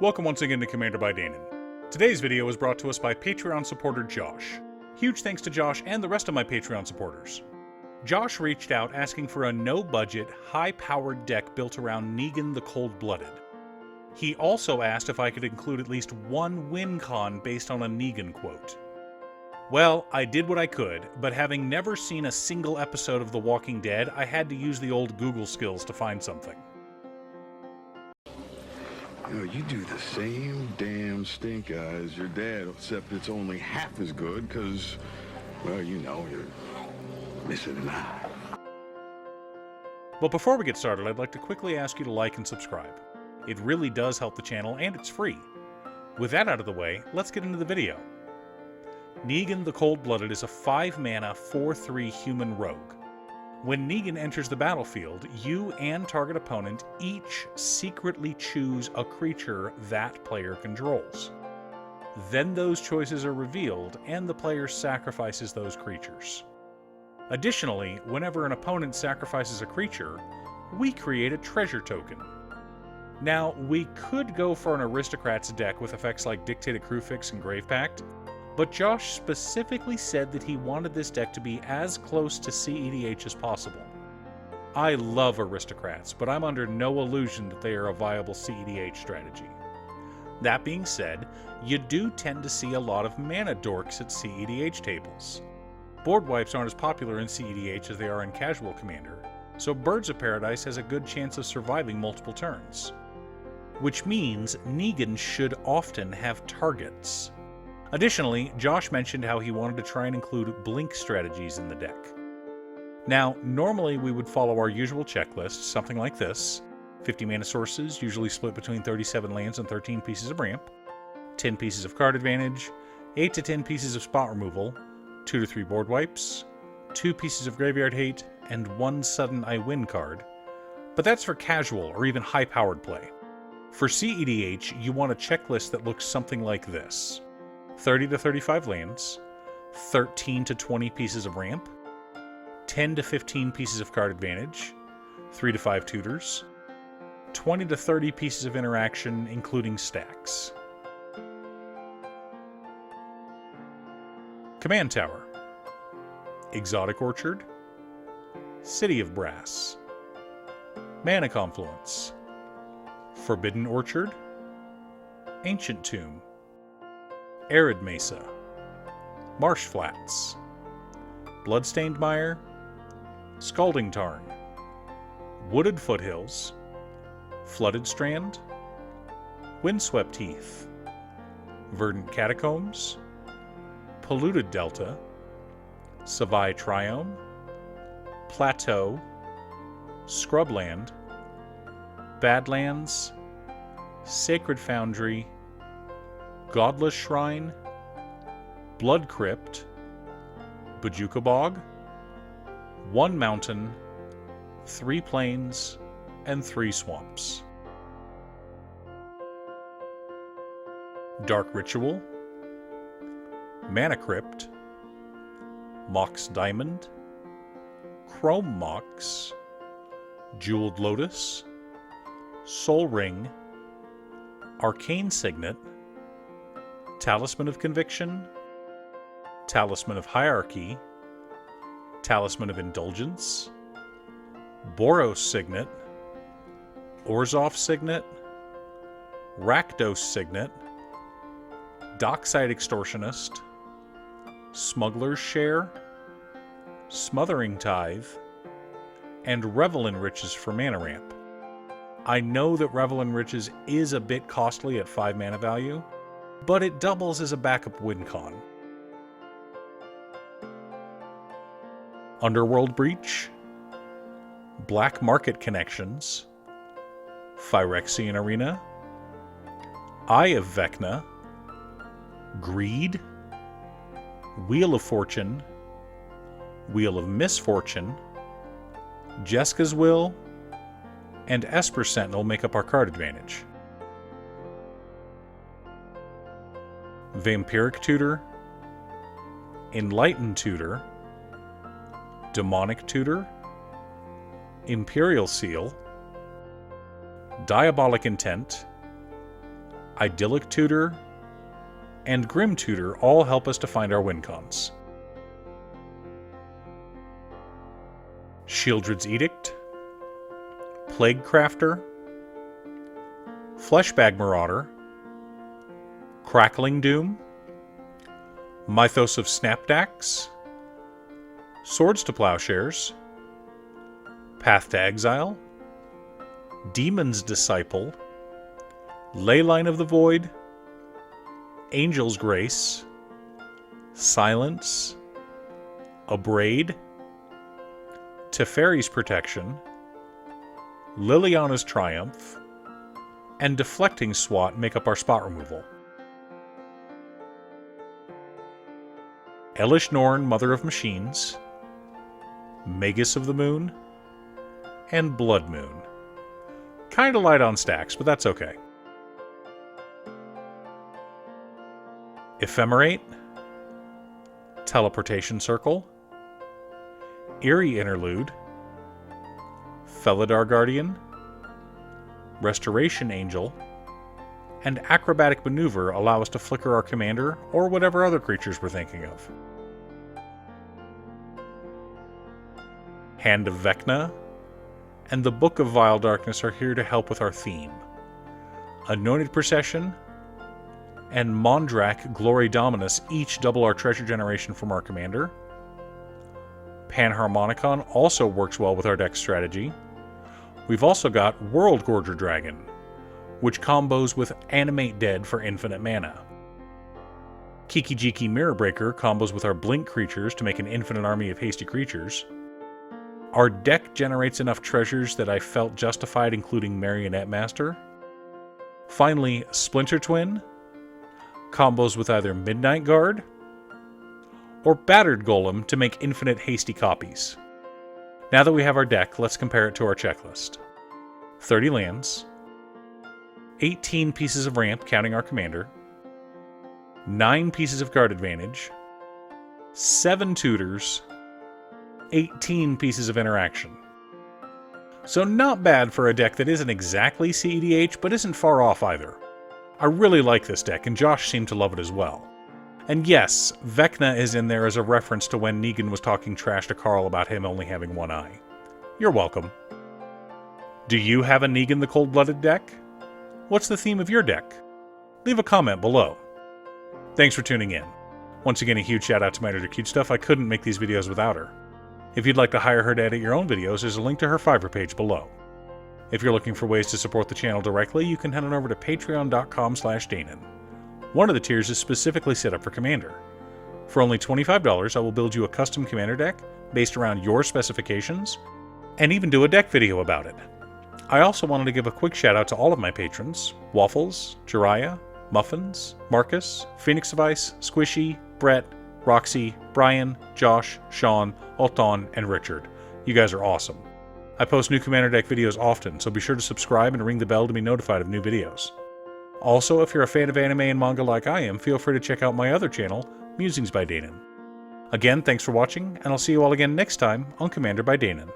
Welcome once again to Commander by Danon. Today's video was brought to us by Patreon supporter Josh. Huge thanks to Josh and the rest of my Patreon supporters. Josh reached out asking for a no-budget, high-powered deck built around Negan the Cold-Blooded. He also asked if I could include at least one win con based on a Negan quote. Well, I did what I could, but having never seen a single episode of The Walking Dead, I had to use the old Google skills to find something. You know, you do the same damn stink as your dad, except it's only half as good because, well, you know, you're missing an eye. But before we get started, I'd like to quickly ask you to like and subscribe. It really does help the channel, and it's free. With that out of the way, let's get into the video. Negan the Cold-Blooded is a 5-mana, 4/3 human rogue. When Negan enters the battlefield, you and target opponent each secretly choose a creature that player controls. Then those choices are revealed, and the player sacrifices those creatures. Additionally, whenever an opponent sacrifices a creature, we create a treasure token. Now, we could go for an Aristocrats deck with effects like Dictated Crewfix and Grave Pact, but Josh specifically said that he wanted this deck to be as close to cEDH as possible. I love Aristocrats, but I'm under no illusion that they are a viable cEDH strategy. That being said, you do tend to see a lot of mana dorks at cEDH tables. Board wipes aren't as popular in cEDH as they are in Casual Commander, so Birds of Paradise has a good chance of surviving multiple turns. Which means Negan should often have targets. Additionally, Josh mentioned how he wanted to try and include blink strategies in the deck. Now, normally we would follow our usual checklist, something like this: 50 mana sources, usually split between 37 lands and 13 pieces of ramp, 10 pieces of card advantage, 8 to 10 pieces of spot removal, 2 to 3 board wipes, 2 pieces of graveyard hate, and 1 sudden I win card. But that's for casual or even high-powered play. For cEDH, you want a checklist that looks something like this: 30 to 35 lands, 13 to 20 pieces of ramp, 10 to 15 pieces of card advantage, 3 to 5 tutors, 20 to 30 pieces of interaction, including stacks. Command Tower, Exotic Orchard, City of Brass, Mana Confluence, Forbidden Orchard, Ancient Tomb, Arid Mesa, Marsh Flats, Bloodstained Mire, Scalding Tarn, Wooded Foothills, Flooded Strand, Windswept Heath, Verdant Catacombs, Polluted Delta, Savai Triome, Plateau, Scrubland, Badlands, Sacred Foundry, Godless Shrine, Blood Crypt, Bajuka Bog, 1 mountain, 3 plains, and 3 swamps. Dark Ritual, Mana Crypt, Mox Diamond, Chrome Mox, Jeweled Lotus, Soul Ring, Arcane Signet, Talisman of Conviction, Talisman of Hierarchy, Talisman of Indulgence, Boros Signet, Orzhov Signet, Rakdos Signet, Dockside Extortionist, Smuggler's Share, Smothering Tithe, and Revel in Riches for mana ramp. I know that Revel in Riches is a bit costly at 5 mana value, but it doubles as a backup win con. Underworld Breach, Black Market Connections, Phyrexian Arena, Eye of Vecna, Greed, Wheel of Fortune, Wheel of Misfortune, Jeska's Will, and Esper Sentinel make up our card advantage. Vampiric Tutor, Enlightened Tutor, Demonic Tutor, Imperial Seal, Diabolic Intent, Idyllic Tutor, and Grim Tutor all help us to find our win cons. Shieldred's Edict, Plague Crafter, Fleshbag Marauder, Crackling Doom, Mythos of Snapdax, Swords to Plowshares, Path to Exile, Demon's Disciple, Leyline of the Void, Angel's Grace, Silence, Abrade, Teferi's Protection, Liliana's Triumph, and Deflecting Swat make up our spot removal. Elish Norn, Mother of Machines, Magus of the Moon, and Blood Moon. Kinda light on stacks, but that's okay. Ephemerate, Teleportation Circle, Eerie Interlude, Felidar Guardian, Restoration Angel, and Acrobatic Maneuver allow us to flicker our commander or whatever other creatures we're thinking of. Hand of Vecna and the Book of Vile Darkness are here to help with our theme. Anointed Procession and Mondrak Glory Dominus each double our treasure generation from our commander. Panharmonicon also works well with our deck strategy. We've also got World Gorger Dragon, which combos with Animate Dead for infinite mana. Kiki-Jiki Mirror Breaker combos with our Blink creatures to make an infinite army of hasty creatures. Our deck generates enough treasures that I felt justified including Marionette Master. Finally, Splinter Twin combos with either Midnight Guard or Battered Golem to make infinite hasty copies. Now that we have our deck, let's compare it to our checklist. 30 lands, 18 pieces of ramp counting our commander, 9 pieces of guard advantage, 7 tutors, 18 pieces of interaction. So not bad for a deck that isn't exactly cEDH, but isn't far off either. I really like this deck, and Josh seemed to love it as well. And yes, Vecna is in there as a reference to when Negan was talking trash to Carl about him only having one eye. You're welcome. Do you have a Negan the Cold-Blooded deck? What's the theme of your deck? Leave a comment below. Thanks for tuning in. Once again, a huge shout out to my editor Cute Stuff. I couldn't make these videos without her. If you'd like to hire her to edit your own videos, there's a link to her Fiverr page below. If you're looking for ways to support the channel directly, you can head on over to patreon.com/Danon. One of the tiers is specifically set up for Commander. For only $25, I will build you a custom Commander deck based around your specifications, and even do a deck video about it. I also wanted to give a quick shout out to all of my patrons: Waffles, Jiraiya, Muffins, Marcus, Phoenix of Ice, Squishy, Brett, Roxy, Brian, Josh, Sean, Alton, and Richard. You guys are awesome. I post new Commander deck videos often, so be sure to subscribe and ring the bell to be notified of new videos. Also, if you're a fan of anime and manga like I am, feel free to check out my other channel, Musings by Danon. Again, thanks for watching, and I'll see you all again next time on Commander by Danon.